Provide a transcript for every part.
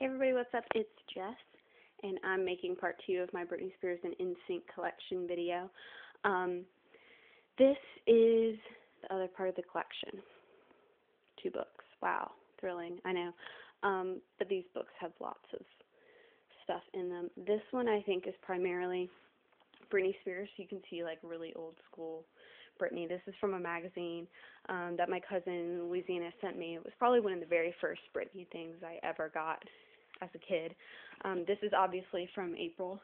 Hey everybody, what's up? It's Jess, and I'm making part 2 of my Britney Spears and NSYNC collection video. This is the other part of the collection. 2 books. Wow, thrilling, I know. But these books have lots of stuff in them. This one I think is primarily Britney Spears. You can see like really old school Britney. This is from a magazine that my cousin in Louisiana sent me. It was probably one of the very first Britney things I ever got as a kid. This is obviously from April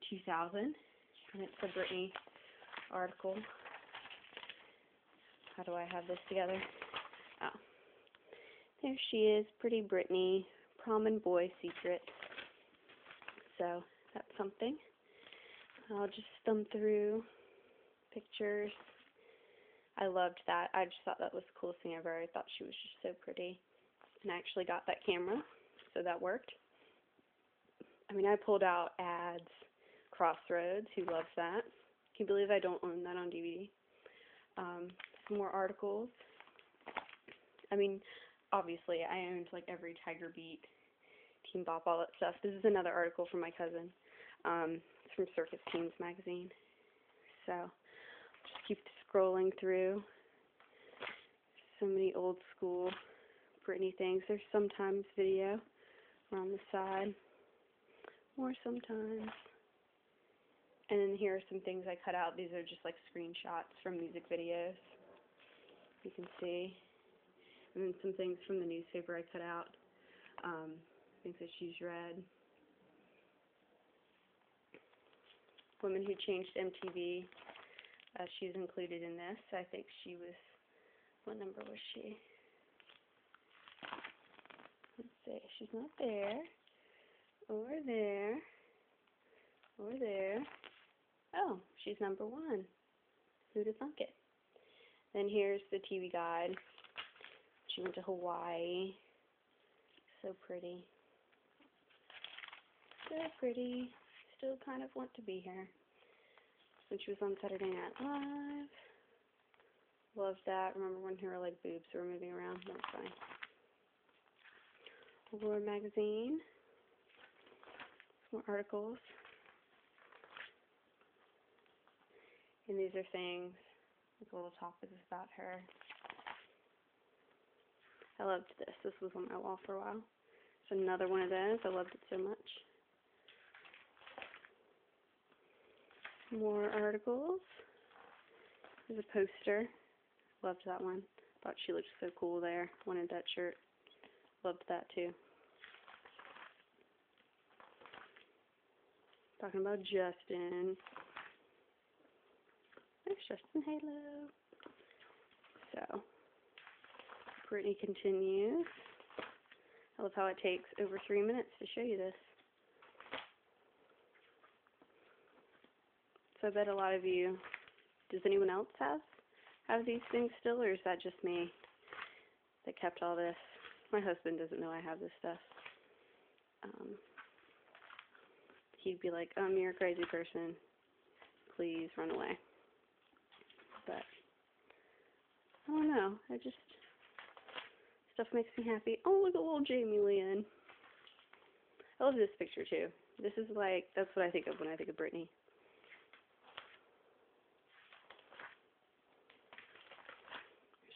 2000, and it's a Britney article. How do I have this together? Oh, there she is, pretty Britney, prom and boy secret. So that's something. I'll just thumb through pictures. I loved that. I just thought that was the coolest thing ever. I thought she was just so pretty. And I actually got that camera, so that worked. I mean, I pulled out ads, Crossroads, who loves that. Can you believe I don't own that on DVD? Some more articles. I mean, obviously, I owned like every Tiger Beat, Teen Bop, all that stuff. This is another article from my cousin. It's from Circus Teens magazine. So, just keep scrolling through. So many old school Britney things. There's sometimes video on the side. More sometimes. And then here are some things I cut out. These are just like screenshots from music videos. You can see. And then some things from the newspaper I cut out. Things that she's read. Women Who Changed MTV. She's included in this. I think she was, what number was she? Let's see, she's not there, or there, or there. Oh, she's number 1. Who'd have thunk it? Then here's the TV guide. She went to Hawaii. So pretty. So pretty. Still kind of want to be here. When she was on Saturday Night Live. Loved that. Remember when her like boobs were moving around? That's fine. Allure magazine. Some more articles. And these are things, like little topics about her. I loved this. This was on my wall for a while. It's another one of those. I loved it so much. More articles. There's a poster. Loved that one. Thought she looked so cool there. Wanted that shirt. Loved that too. Talking about Justin. There's Justin Halo. So, Britney continues. I love how it takes over 3 minutes to show you this. So I bet a lot of you, does anyone else have these things still, or is that just me that kept all this? My husband doesn't know I have this stuff. He'd be like, you're a crazy person. Please run away. But, I don't know. Stuff makes me happy. Oh, look at little Jamie Lynn. I love this picture, too. This is like, that's what I think of when I think of Britney.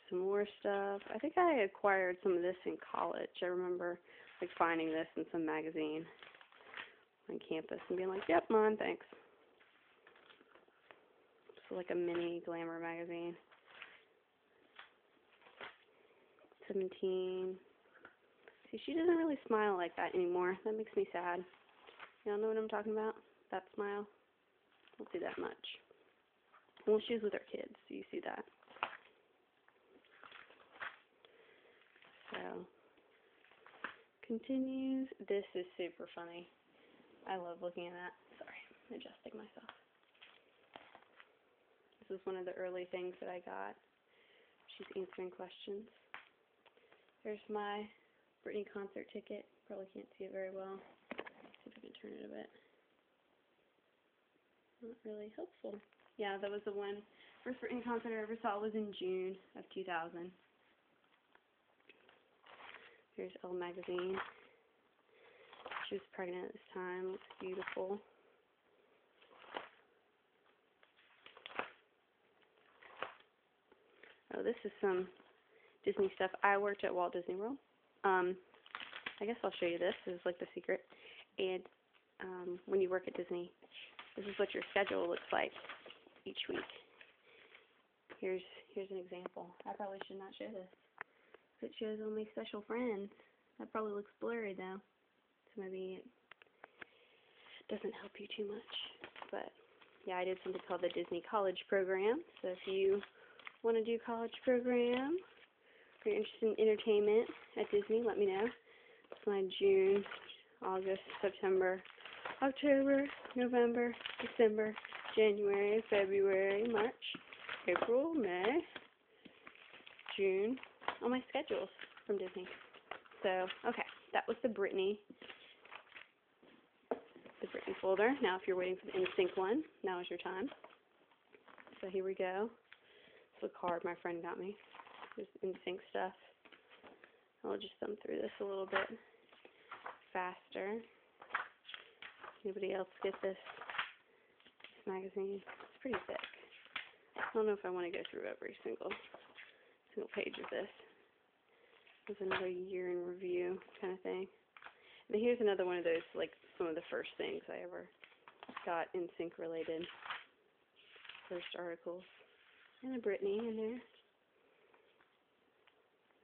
Some more stuff. I think I acquired some of this in college. I remember like finding this in some magazine on campus and being like, yep, mine, thanks. It's like a mini glamour magazine. 17. See, she doesn't really smile like that anymore. That makes me sad. Y'all know what I'm talking about? That smile? Don't see that much. Well, she was with her kids, so you see that. So, continues. This is super funny. I love looking at that. Sorry, I'm adjusting myself. This is one of the early things that I got. She's answering questions. There's my Britney concert ticket. Probably can't see it very well. See if I can turn it a bit. Not really helpful. Yeah, that was the one. First Britney concert I ever saw was in June of 2000. Here's Elle magazine. She was pregnant at this time. Looks beautiful. Oh, this is some Disney stuff. I worked at Walt Disney World. I guess I'll show you this. This is like the secret. And when you work at Disney, this is what your schedule looks like each week. Here's an example. I probably should not show this. It shows all my special friends. That probably looks blurry though, so maybe it doesn't help you too much. But yeah, I did something called the Disney College Program. So if you want to do college program, if you're interested in entertainment at Disney, let me know. It's my June, August, September, October, November, December, January, February, March, April, May, June, all my schedules from Disney. So, okay, that was the Britney folder. Now if you're waiting for the NSYNC one, now is your time. So here we go. It's a card my friend got me. There's NSYNC stuff. I'll just thumb through this a little bit faster. Anybody else get this magazine? It's pretty thick. I don't know if I want to go through every single page of this. It's another year in review kind of thing. And then here's another one of those, like some of the first things I ever got NSYNC related. First articles. And a Britney in there.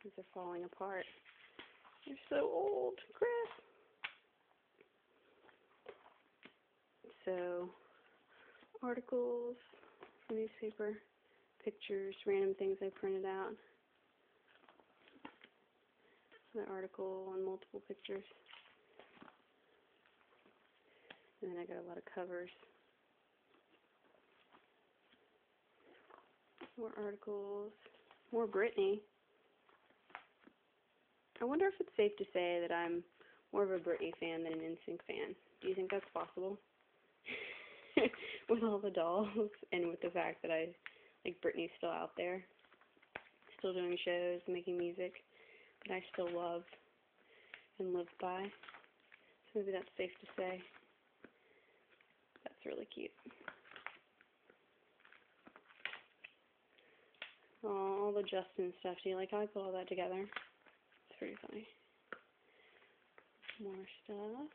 These are falling apart. They're so old, Chris. So, articles, newspaper, pictures, random things I printed out. An article on multiple pictures. And then I got a lot of covers. More articles. More Britney. I wonder if it's safe to say that I'm more of a Britney fan than an NSYNC fan. Do you think that's possible? With all the dolls and with the fact that Britney's still out there. Still doing shows, making music that I still love and live by. So maybe that's safe to say. That's really cute. Oh, all the Justin stuff. Do you like how I put all that together? It's pretty funny. More stuff.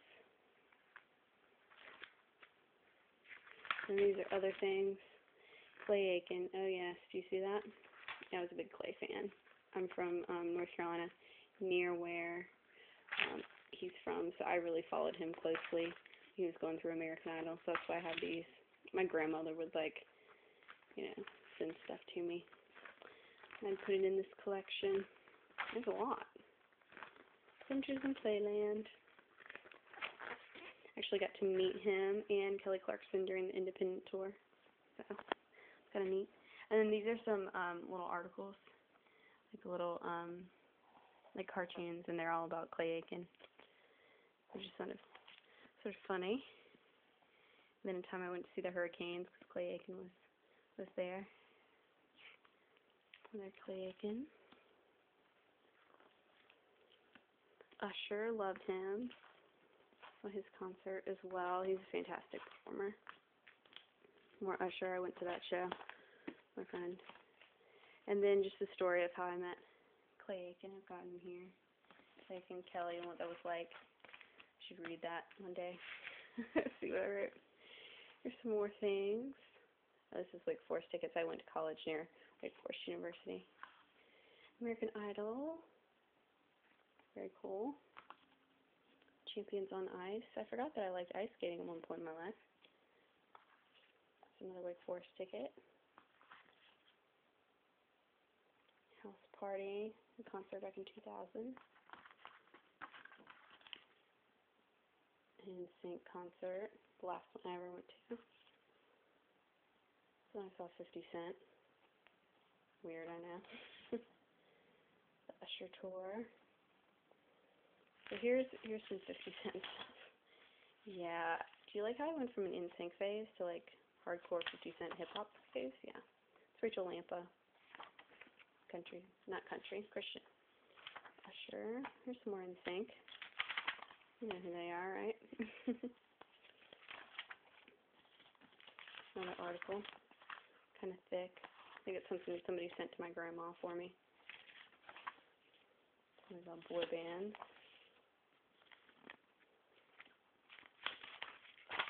And these are other things. Clay Aiken. Oh yes, do you see that? Yeah, I was a big Clay fan. I'm from North Carolina, near where he's from, so I really followed him closely. He was going through American Idol, so that's why I have these. My grandmother would send stuff to me. And I'd put it in this collection. There's a lot. Adventures in Playland. Actually got to meet him and Kelly Clarkson during the Independent tour. So, it's kind of neat. And then these are some little articles. Like little, cartoons, and they're all about Clay Aiken. Which is sort of funny. And then in time I went to see the Hurricanes because Clay Aiken was there. And there's Clay Aiken. Usher, loved him. Well, his concert as well. He's a fantastic performer. More Usher. I went to that show. My friend. And then just the story of how I met Clay Aiken. I've got him here. Clay Aiken, Kelly, and what that was like. I should read that one day. See what I wrote. Here's some more things. Oh, this is Wake Forest tickets. I went to college near Wake Forest University. American Idol. Very cool. Champions on Ice. I forgot that I liked ice skating at one point in my life. That's another Wake Forest ticket. House Party, a concert back in 2000. NSYNC concert, the last one I ever went to. So I saw 50 Cent. Weird, I know. The Usher tour. So here's some 50 Cent stuff. Yeah. Do you like how I went from an NSYNC phase to hardcore 50 Cent hip hop phase? Yeah. It's Rachel Lampa. Not country, Christian. Usher. Here's some more NSYNC. You know who they are, right? Another article. Kind of thick. I think it's something somebody sent to my grandma for me. There's a boy band.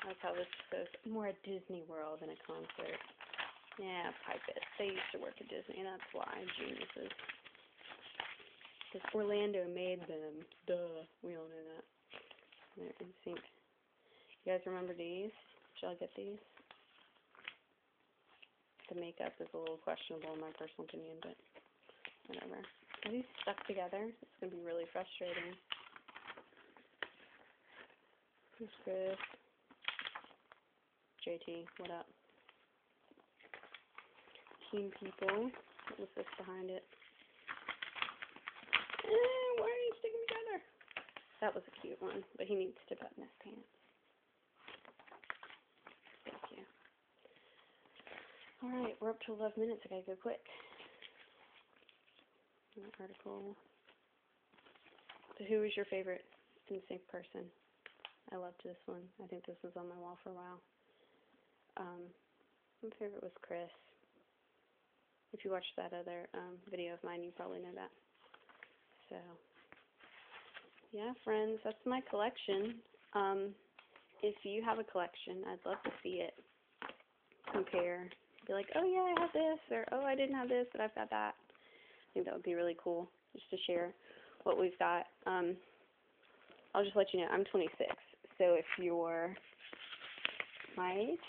That's how this says. More at Disney World than a concert. Yeah, pipe it. They used to work at Disney, that's why. Geniuses. Because Orlando made them. Duh. We all know that. They're NSYNC. You guys remember these? Should I get these? The makeup is a little questionable in my personal opinion, but whatever. Are these stuck together? It's going to be really frustrating. Here's Chris. JT, what up? Team People. What was this behind it? Why are you sticking together? That was a cute one, but he needs to button his pants. Thank you. Alright, we're up to 11 minutes. I gotta go quick. An article. So who was your favorite NSYNC person? I loved this one. I think this was on my wall for a while. My favorite was Chris. If you watched that other video of mine, you probably know that. So, yeah, friends, that's my collection. If you have a collection, I'd love to see it. Compare. Be like, oh yeah, I have this, or oh, I didn't have this, but I've got that. I think that would be really cool, just to share what we've got. I'll just let you know, I'm 26, so if you're my age,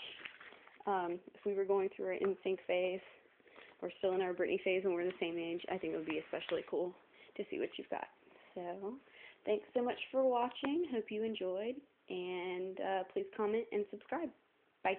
if we were going through our NSYNC phase, we're still in our Britney phase and we're the same age, I think it would be especially cool to see what you've got. So, thanks so much for watching. Hope you enjoyed, and please comment and subscribe. Bye.